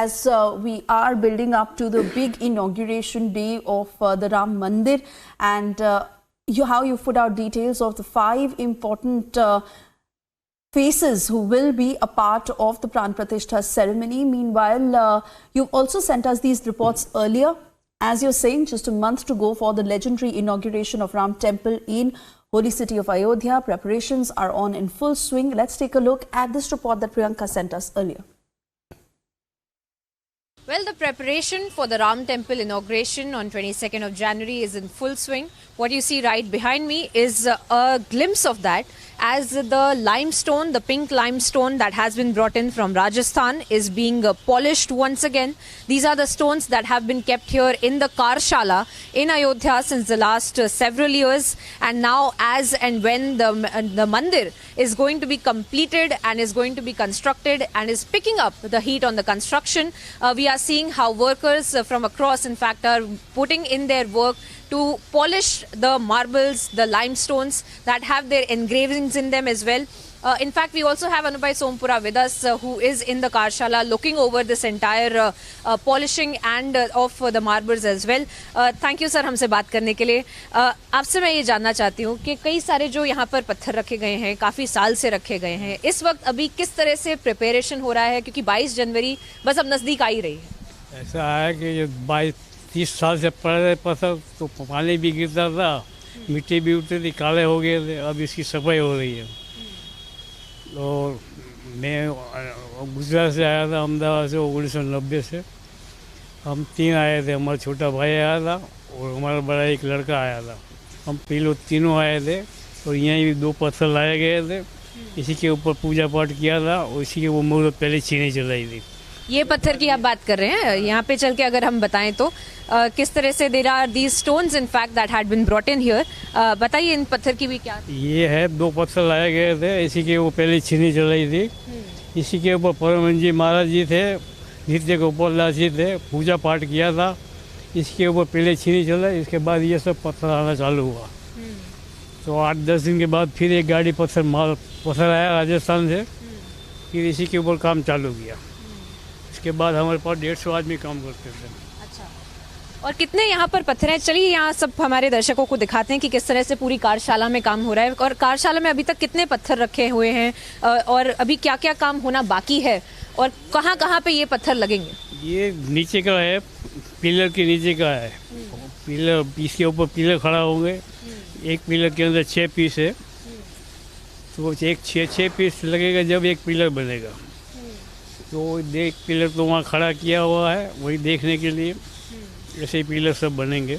as we are building up to the big inauguration day of the Ram Mandir, and how you put out details of the 5 important faces who will be a part of the Pran Pratishtha ceremony. Meanwhile, you've also sent us these reports earlier. As you're saying, just a month to go for the legendary inauguration of Ram Temple in holy city of Ayodhya. Preparations are on in full swing. Let's take a look at this report that Priyanka sent us earlier. Well, the preparation for the Ram Temple inauguration on 22nd of January is in full swing. What you see right behind me is a glimpse of that, as the limestone, the pink limestone that has been brought in from Rajasthan is being polished once again. These are the stones that have been kept here in the Karshala in Ayodhya since the last several years, and now as and when the mandir is going to be completed and is going to be constructed and is picking up the heat on the construction, we are seeing how workers from across, in fact, are putting in their work to polish the marbles, the limestones that have their engravings in them as well. In fact, we also have Anubhai Sompura with us, who is in the Karshala looking over this entire polishing and of the marbles as well. Thank you sir हमसे बात करने के लिए. आपसे मैं ये जानना चाहती हूँ कि कई सारे जो यहाँ पर पत्थर रखे गए हैं, काफ़ी साल से रखे गए हैं, इस वक्त अभी किस तरह से प्रिपरेशन हो रहा है, क्योंकि 22 जनवरी बस अब नज़दीक आ ही रही है. ऐसा है कि 30 साल से पड़ रहे पत्थर, तो पानी भी गिरता था, मिट्टी भी उठती थी, काले हो गए थे. अब इसकी सफाई हो रही है. और मैं गुजरात से आया था, अहमदाबाद से 1990 से. हम 3 आए थे, हमारा छोटा भाई आया था और हमारा बड़ा एक लड़का आया था. हम तीनों आए थे और यहीं भी 2 पत्थर लाए गए थे. इसी के ऊपर पूजा पाठ किया था और इसी के वो मुहूर्त पहले छीने चलाई थी. ये पत्थर की आप बात कर रहे हैं, यहाँ पे चल के अगर हम बताएं तो किस तरह से there are these stones in fact that had been brought in here. बताइए इन पत्थर की भी क्या. ये है 2 पत्थर लाए गए थे, इसी के वो पहले छीनी चलाई थी. इसी के ऊपर परमहंस जी महाराज जी थे, नित्य गोपाल दास जी थे, पूजा पाठ किया था. इसके ऊपर पहले छीनी चलाई, इसके बाद ये सब पत्थर आना चालू हुआ. तो 8-10 दिन के बाद फिर एक गाड़ी पत्थर आया राजस्थान से, फिर इसी के ऊपर काम चालू किया. इसके बाद हमारे पास 150 आदमी काम करते थे. अच्छा, और कितने यहाँ पर पत्थर हैं? चलिए यहाँ सब हमारे दर्शकों को दिखाते हैं कि किस तरह से पूरी कार्यशाला में काम हो रहा है, और कार्यशाला में अभी तक कितने पत्थर रखे हुए हैं और अभी क्या क्या काम होना बाकी है और कहाँ कहाँ पे ये पत्थर लगेंगे. ये नीचे का है, पिलर के नीचे का है. पिलर, इसके ऊपर पिलर खड़ा होंगे. एक पिलर के अंदर 6 पीस है, तो एक 6 पीस लगेगा जब एक पिलर बनेगा. तो एक पिलर तो वहाँ खड़ा किया हुआ है वही देखने के लिए. ऐसे ही पिलर सब बनेंगे.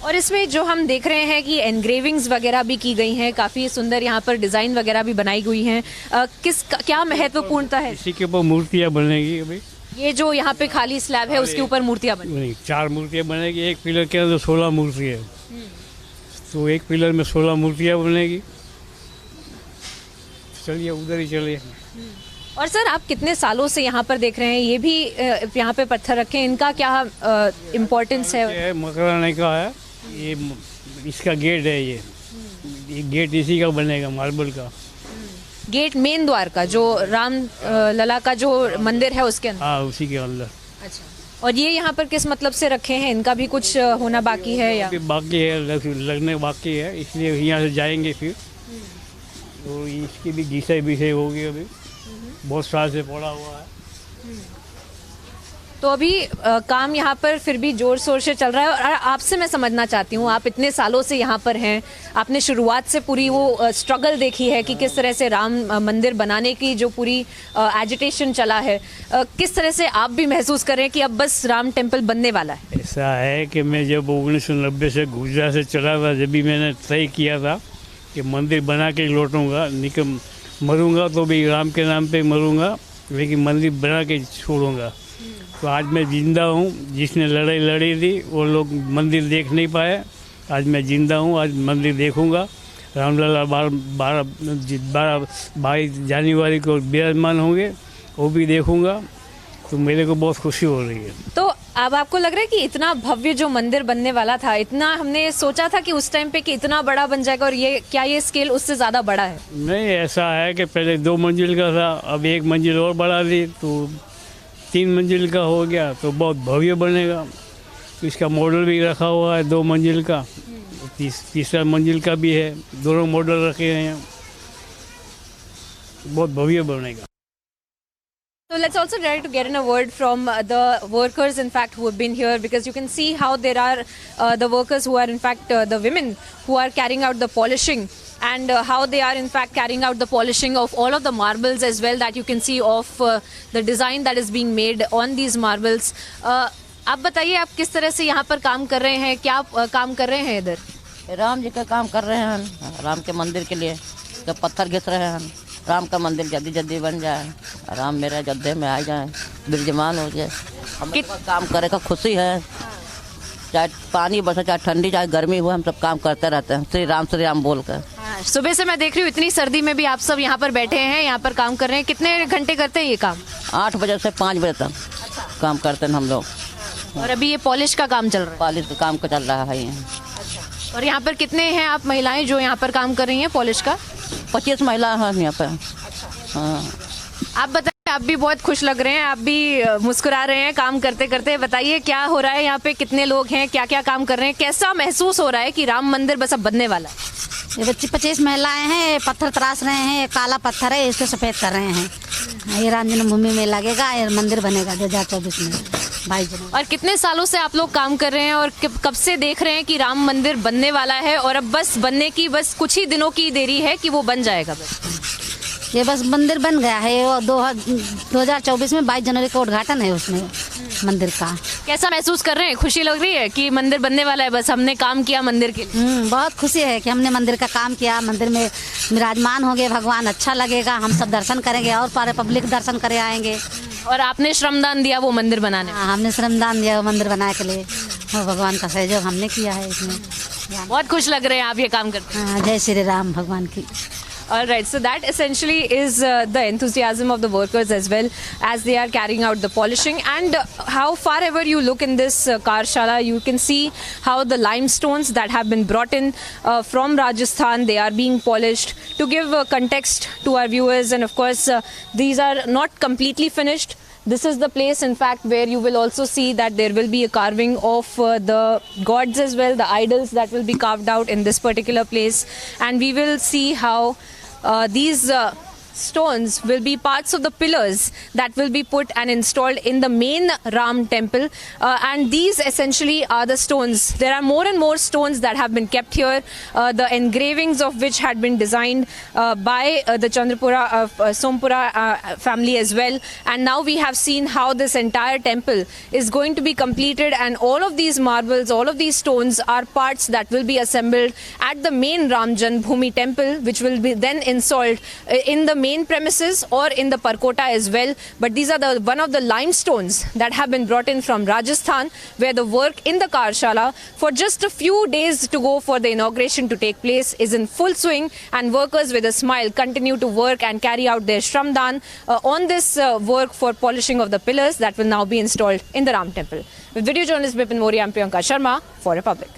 और इसमें जो हम देख रहे हैं कि एनग्रेविंग्स वगैरह भी की गई हैं, काफ़ी सुंदर यहाँ पर डिज़ाइन वगैरह भी बनाई हुई हैं. क्या महत्वपूर्णता है? इसी के ऊपर मूर्तियाँ बनेगी. अभी ये जो यहाँ पे खाली स्लैब है उसके ऊपर मूर्तियाँ बनेगी. 4 मूर्तियाँ बनेगी. एक पिलर के अंदर 16 मूर्ति है, तो एक पिलर में 16 मूर्तियाँ बनेगी. चलिए उधर ही चलिए. और सर आप कितने सालों से यहाँ पर देख रहे हैं, ये भी यहाँ पे पत्थर रखे हैं, इनका क्या इम्पोर्टेंस है? मकराने का है ये, इसका गेट है. ये गेट इसी का बनेगा, मार्बल का गेट, मेन द्वार का, जो राम लला का जो मंदिर है उसके अंदर. हाँ, उसी के अंदर. अच्छा, और ये यहाँ पर किस मतलब से रखे हैं? इनका भी कुछ होना बाकी है या? बाकी है, लगने बाकी है, इसलिए यहाँ से जाएंगे फिर. तो इसकी भी घिसाई होगी. अभी बहुत साल से पड़ा हुआ है. तो अभी काम यहाँ पर फिर भी जोर शोर से चल रहा है. और आपसे मैं समझना चाहती हूँ, आप इतने सालों से यहाँ पर हैं, आपने शुरुआत से पूरी वो स्ट्रगल देखी है कि किस तरह से राम मंदिर बनाने की जो पूरी एजिटेशन चला है, किस तरह से आप भी महसूस कर रहे हैं कि अब बस राम टेम्पल बनने वाला है? ऐसा है कि मैं जब 1990 से गुजरात से चला था, जब भी मैंने तय किया था कि मंदिर बना के लौटूंगा, मरूंगा तो भी राम के नाम पे मरूंगा, लेकिन मंदिर बना के छोड़ूंगा. तो आज मैं जिंदा हूँ. जिसने लड़ाई लड़ी थी वो लोग मंदिर देख नहीं पाए. आज मैं जिंदा हूँ, आज मंदिर देखूंगा. रामलला 22 जनवरी को विराजमान होंगे, वो भी देखूंगा. तो मेरे को बहुत खुशी हो रही है. तो अब आपको लग रहा है कि इतना भव्य जो मंदिर बनने वाला था, इतना हमने सोचा था कि उस टाइम पे कि इतना बड़ा बन जाएगा, और ये स्केल उससे ज़्यादा बड़ा है? नहीं, ऐसा है कि पहले 2 मंजिल का था, अब 1 मंजिल और बढ़ा दी. तो 3 मंजिल का हो गया तो बहुत भव्य बनेगा। इसका मॉडल भी रखा हुआ है 2 मंजिल का, तीसरा मंजिल का भी है, दोनों मॉडल रखे हैं। बहुत भव्य बनेगा। So let's also try to get in a word from the workers, in fact, who have been here, because you can see how there are the workers who are, in fact, the women who are carrying out the polishing, and how they are, in fact, carrying out the polishing of all of the marbles as well, that you can see of the design that is being made on these marbles. आप बताइए, आप किस तरह से यहाँ पर काम कर रहे हैं, क्या काम कर रहे हैं इधर? राम जी का काम कर रहे हैं, राम के मंदिर के लिए तो पत्थर घिस रहे हैं। राम का मंदिर जल्दी जल्दी बन जाए, राम मेरे अयोध्या में आ जाए, विराजमान हो जाए। हमें तो काम करे का खुशी है, चाहे पानी बरसे, चाहे ठंडी, चाहे गर्मी हो, हम सब काम करते रहते हैं श्री राम बोल कर। सुबह से मैं देख रही हूँ इतनी सर्दी में भी आप सब यहाँ पर बैठे हैं, यहाँ पर काम कर रहे हैं। कितने घंटे करते हैं ये काम? 8 बजे से 5 बजे तक काम करते हैं हम लोग। और अभी ये पॉलिश का काम चल रहा है? पॉलिश का काम चल रहा है यहाँ। और यहाँ पर कितने हैं आप महिलाएं जो यहाँ पर काम कर रही हैं पॉलिश का? 25 महिला हैं यहाँ पर। हाँ, आप बताइए, आप भी बहुत खुश लग रहे हैं, आप भी मुस्कुरा रहे हैं काम करते करते। बताइए क्या हो रहा है यहाँ पे, कितने लोग हैं, क्या क्या काम कर रहे हैं, कैसा महसूस हो रहा है कि राम मंदिर बस अब बनने वाला है? ये 25 महिलाएं हैं, पत्थर तराश रहे हैं। काला पत्थर है, इसको सफेद कर रहे हैं। ये राम जन्मभूमि में लगेगा, ये मंदिर बनेगा 2024 में 22 जनवरी। और कितने सालों से आप लोग काम कर रहे हैं और कब से देख रहे हैं कि राम मंदिर बनने वाला है और अब बस बनने की बस कुछ ही दिनों की देरी है कि वो बन जाएगा? बस ये बस मंदिर बन गया है, वो 2024 में 22 जनवरी का उद्घाटन है उसमें मंदिर का। कैसा महसूस कर रहे हैं? खुशी लग रही है कि मंदिर बनने वाला है, बस हमने काम किया मंदिर के लिए? बहुत खुशी है कि हमने मंदिर का काम किया, मंदिर में विराजमान हो गए भगवान। अच्छा लगेगा, हम सब दर्शन करेंगे और सारे पब्लिक दर्शन करे आएंगे। और आपने श्रमदान दिया वो मंदिर बनाने में? हाँ, हमने श्रमदान दिया वो मंदिर बनाने के लिए, वो भगवान का सहयोग हमने किया है इसमें। बहुत खुश लग रहे हैं आप ये काम करते हैं? हाँ, जय श्री राम भगवान की। All right, so that essentially is the enthusiasm of the workers as well as they are carrying out the polishing. And how far ever you look in this Karshala, you can see how the limestones that have been brought in from Rajasthan, they are being polished. To give context to our viewers, and of course these are not completely finished. This is the place, in fact, where you will also see that there will be a carving of the gods as well, the idols that will be carved out in this particular place. And we will see how these stones will be parts of the pillars that will be put and installed in the main Ram temple. And these essentially are the stones. There are more and more stones that have been kept here, the engravings of which had been designed by the Chandrapura, Sompura family as well. And now we have seen how this entire temple is going to be completed, and all of these marbles, all of these stones are parts that will be assembled at the main Ram Janmabhoomi temple, which will be then installed in the main premises or in the Parkota as well. But these are one of the limestones that have been brought in from Rajasthan, where the work in the Karshala for just a few days to go for the inauguration to take place is in full swing, and workers with a smile continue to work and carry out their Shramdan on this work for polishing of the pillars that will now be installed in the Ram temple. With video journalist Bipin Mori, I'm Priyanka Sharma for Republic.